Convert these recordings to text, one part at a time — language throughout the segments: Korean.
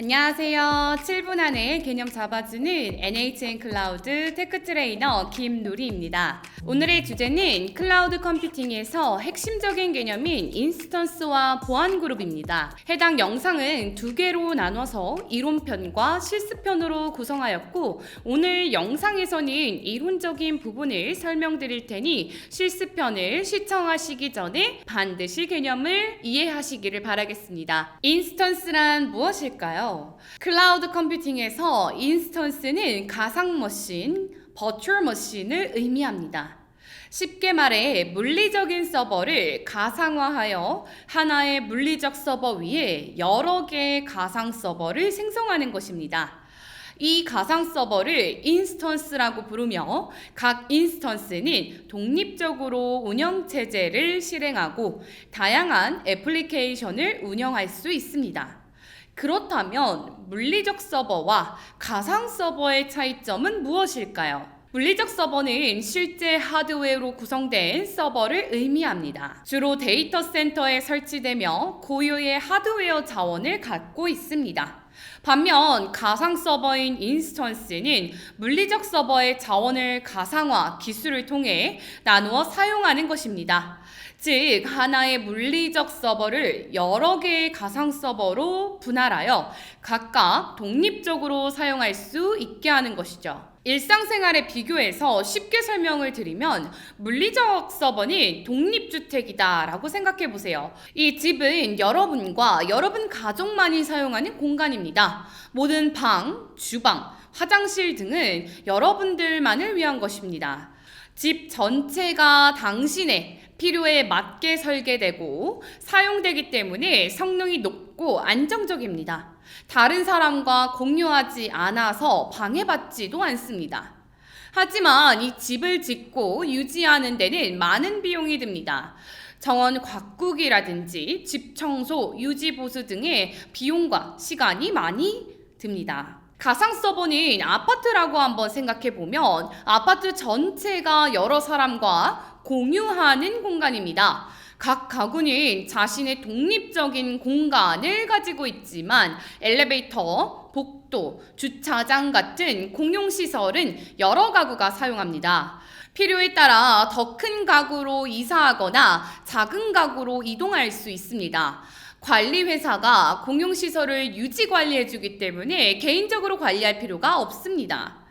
안녕하세요. 7분 안에 개념 잡아주는 NHN 클라우드 테크 트레이너 김누리입니다. 오늘의 주제는 클라우드 컴퓨팅에서 핵심적인 개념인 인스턴스와 보안 그룹입니다. 해당 영상은 두 개로 나눠서 이론편과 실습편으로 구성하였고, 오늘 영상에서는 이론적인 부분을 설명드릴 테니 실습편을 시청하시기 전에 반드시 개념을 이해하시기를 바라겠습니다. 인스턴스란 무엇일까요? 클라우드 컴퓨팅에서 인스턴스는 가상 머신, 버추얼 머신을 의미합니다. 쉽게 말해 물리적인 서버를 가상화하여 하나의 물리적 서버 위에 여러 개의 가상 서버를 생성하는 것입니다. 이 가상 서버를 인스턴스라고 부르며 각 인스턴스는 독립적으로 운영체제를 실행하고 다양한 애플리케이션을 운영할 수 있습니다. 그렇다면 물리적 서버와 가상 서버의 차이점은 무엇일까요? 물리적 서버는 실제 하드웨어로 구성된 서버를 의미합니다. 주로 데이터 센터에 설치되며 고유의 하드웨어 자원을 갖고 있습니다. 반면 가상 서버인 인스턴스는 물리적 서버의 자원을 가상화 기술을 통해 나누어 사용하는 것입니다. 즉, 하나의 물리적 서버를 여러 개의 가상 서버로 분할하여 각각 독립적으로 사용할 수 있게 하는 것이죠. 일상생활에 비교해서 쉽게 설명을 드리면 물리적 서버는 독립주택이다 라고 생각해 보세요. 이 집은 여러분과 여러분 가족만이 사용하는 공간입니다. 모든 방, 주방, 화장실 등은 여러분들만을 위한 것입니다. 집 전체가 당신의 필요에 맞게 설계되고 사용되기 때문에 성능이 높고 안정적입니다. 다른 사람과 공유하지 않아서 방해받지도 않습니다. 하지만 이 집을 짓고 유지하는 데는 많은 비용이 듭니다. 정원 가꾸기라든지 집 청소, 유지 보수 등의 비용과 시간이 많이 듭니다. 가상 서버는 아파트라고 한번 생각해 보면 아파트 전체가 여러 사람과 공유하는 공간입니다. 각 가구는 자신의 독립적인 공간을 가지고 있지만 엘리베이터, 복도, 주차장 같은 공용시설은 여러 가구가 사용합니다. 필요에 따라 더 큰 가구로 이사하거나 작은 가구로 이동할 수 있습니다. 관리회사가 공용시설을 유지 관리해주기 때문에 개인적으로 관리할 필요가 없습니다.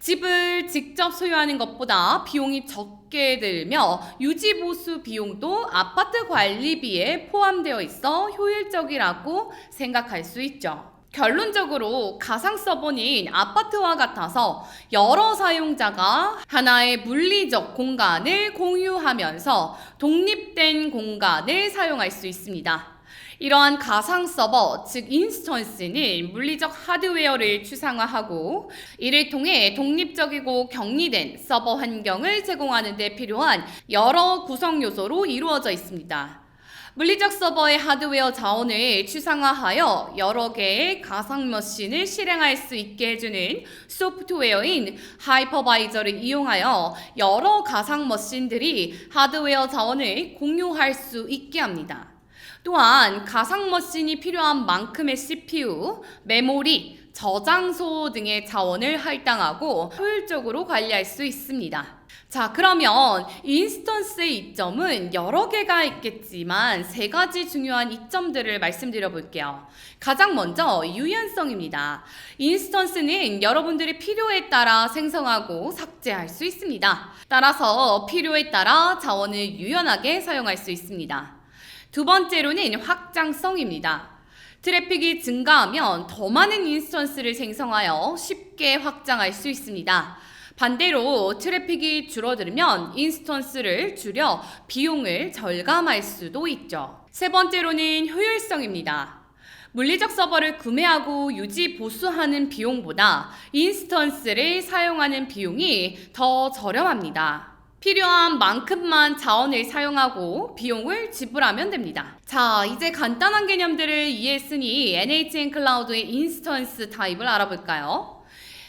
집을 직접 소유하는 것보다 비용이 적게 들며 유지 보수 비용도 아파트 관리비에 포함되어 있어 효율적이라고 생각할 수 있죠. 결론적으로 가상 서버는 아파트와 같아서 여러 사용자가 하나의 물리적 공간을 공유하면서 독립된 공간을 사용할 수 있습니다. 이러한 가상 서버, 즉 인스턴스는 물리적 하드웨어를 추상화하고 이를 통해 독립적이고 격리된 서버 환경을 제공하는 데 필요한 여러 구성 요소로 이루어져 있습니다. 물리적 서버의 하드웨어 자원을 추상화하여 여러 개의 가상 머신을 실행할 수 있게 해주는 소프트웨어인 하이퍼바이저를 이용하여 여러 가상 머신들이 하드웨어 자원을 공유할 수 있게 합니다. 또한 가상 머신이 필요한 만큼의 CPU, 메모리, 저장소 등의 자원을 할당하고 효율적으로 관리할 수 있습니다. 자, 그러면 인스턴스의 이점은 여러 개가 있겠지만 세 가지 중요한 이점들을 말씀드려 볼게요. 가장 먼저 유연성입니다. 인스턴스는 여러분들의 필요에 따라 생성하고 삭제할 수 있습니다. 따라서 필요에 따라 자원을 유연하게 사용할 수 있습니다. 두 번째로는 확장성입니다. 트래픽이 증가하면 더 많은 인스턴스를 생성하여 쉽게 확장할 수 있습니다. 반대로 트래픽이 줄어들면 인스턴스를 줄여 비용을 절감할 수도 있죠. 세 번째로는 효율성입니다. 물리적 서버를 구매하고 유지 보수하는 비용보다 인스턴스를 사용하는 비용이 더 저렴합니다. 필요한 만큼만 자원을 사용하고 비용을 지불하면 됩니다. 자, 이제 간단한 개념들을 이해했으니 NHN 클라우드의 인스턴스 타입을 알아볼까요?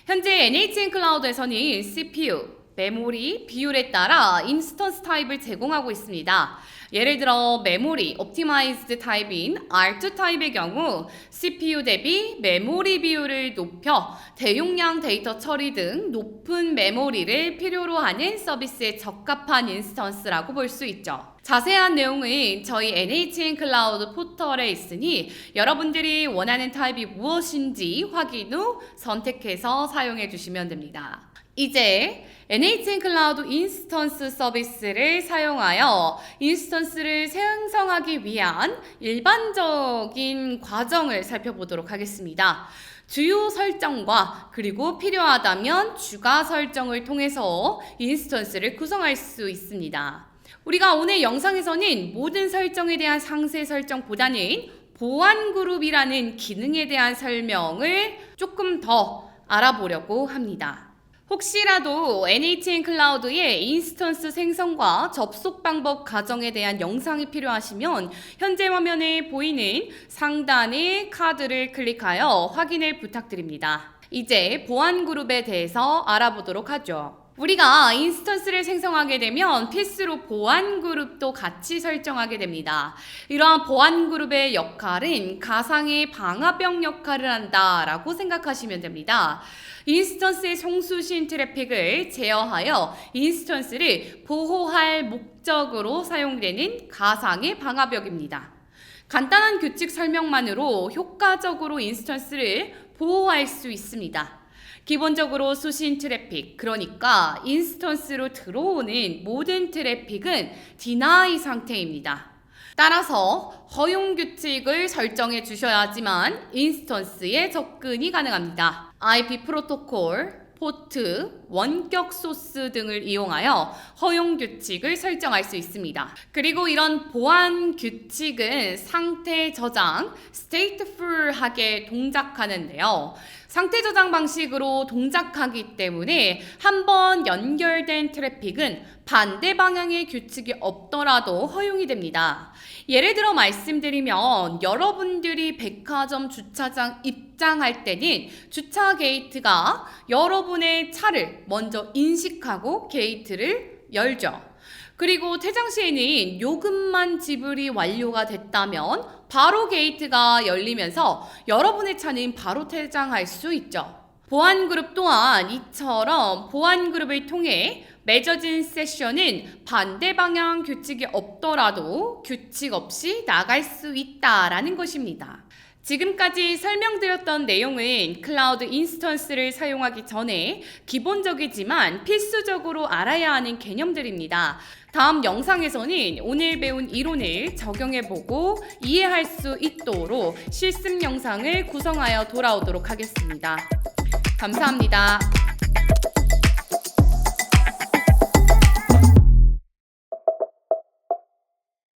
현재 NHN 클라우드에서는 CPU, 메모리 비율에 따라 인스턴스 타입을 제공하고 있습니다. 예를 들어 메모리 옵티마이즈드 타입인 R2 타입의 경우 CPU 대비 메모리 비율을 높여 대용량 데이터 처리 등 높은 메모리를 필요로 하는 서비스에 적합한 인스턴스라고 볼 수 있죠. 자세한 내용은 저희 NHN 클라우드 포털에 있으니 여러분들이 원하는 타입이 무엇인지 확인 후 선택해서 사용해 주시면 됩니다. 이제 NHN 클라우드 인스턴스 서비스를 사용하여 인스턴스를 생성하기 위한 일반적인 과정을 살펴보도록 하겠습니다. 주요 설정과 그리고 필요하다면 추가 설정을 통해서 인스턴스를 구성할 수 있습니다. 우리가 오늘 영상에서는 모든 설정에 대한 상세 설정보다는 보안 그룹이라는 기능에 대한 설명을 조금 더 알아보려고 합니다. 혹시라도 NHN 클라우드의 인스턴스 생성과 접속 방법 과정에 대한 영상이 필요하시면 현재 화면에 보이는 상단의 카드를 클릭하여 확인을 부탁드립니다. 이제 보안 그룹에 대해서 알아보도록 하죠. 우리가 인스턴스를 생성하게 되면 필수로 보안 그룹도 같이 설정하게 됩니다. 이러한 보안 그룹의 역할은 가상의 방화벽 역할을 한다라고 생각하시면 됩니다. 인스턴스의 송수신 트래픽을 제어하여 인스턴스를 보호할 목적으로 사용되는 가상의 방화벽입니다. 간단한 규칙 설명만으로 효과적으로 인스턴스를 보호할 수 있습니다. 기본적으로 수신 트래픽, 그러니까 인스턴스로 들어오는 모든 트래픽은 디나이 상태입니다. 따라서 허용 규칙을 설정해 주셔야지만 인스턴스에 접근이 가능합니다. IP 프로토콜, 포트, 원격 소스 등을 이용하여 허용 규칙을 설정할 수 있습니다. 그리고 이런 보안 규칙은 상태 저장, stateful하게 동작하는데요. 상태 저장 방식으로 동작하기 때문에 한번 연결된 트래픽은 반대 방향의 규칙이 없더라도 허용이 됩니다. 예를 들어 말씀드리면 여러분들이 백화점 주차장 입장할 때는 주차 게이트가 여러분의 차를 먼저 인식하고 게이트를 열죠. 그리고 퇴장 시에는 요금만 지불이 완료가 됐다면 바로 게이트가 열리면서 여러분의 차는 바로 퇴장할 수 있죠. 보안 그룹 또한 이처럼 보안 그룹을 통해 맺어진 세션은 반대 방향 규칙이 없더라도 규칙 없이 나갈 수 있다라는 것입니다. 지금까지 설명드렸던 내용은 클라우드 인스턴스를 사용하기 전에 기본적이지만 필수적으로 알아야 하는 개념들입니다. 다음 영상에서는 오늘 배운 이론을 적용해보고 이해할 수 있도록 실습 영상을 구성하여 돌아오도록 하겠습니다. 감사합니다.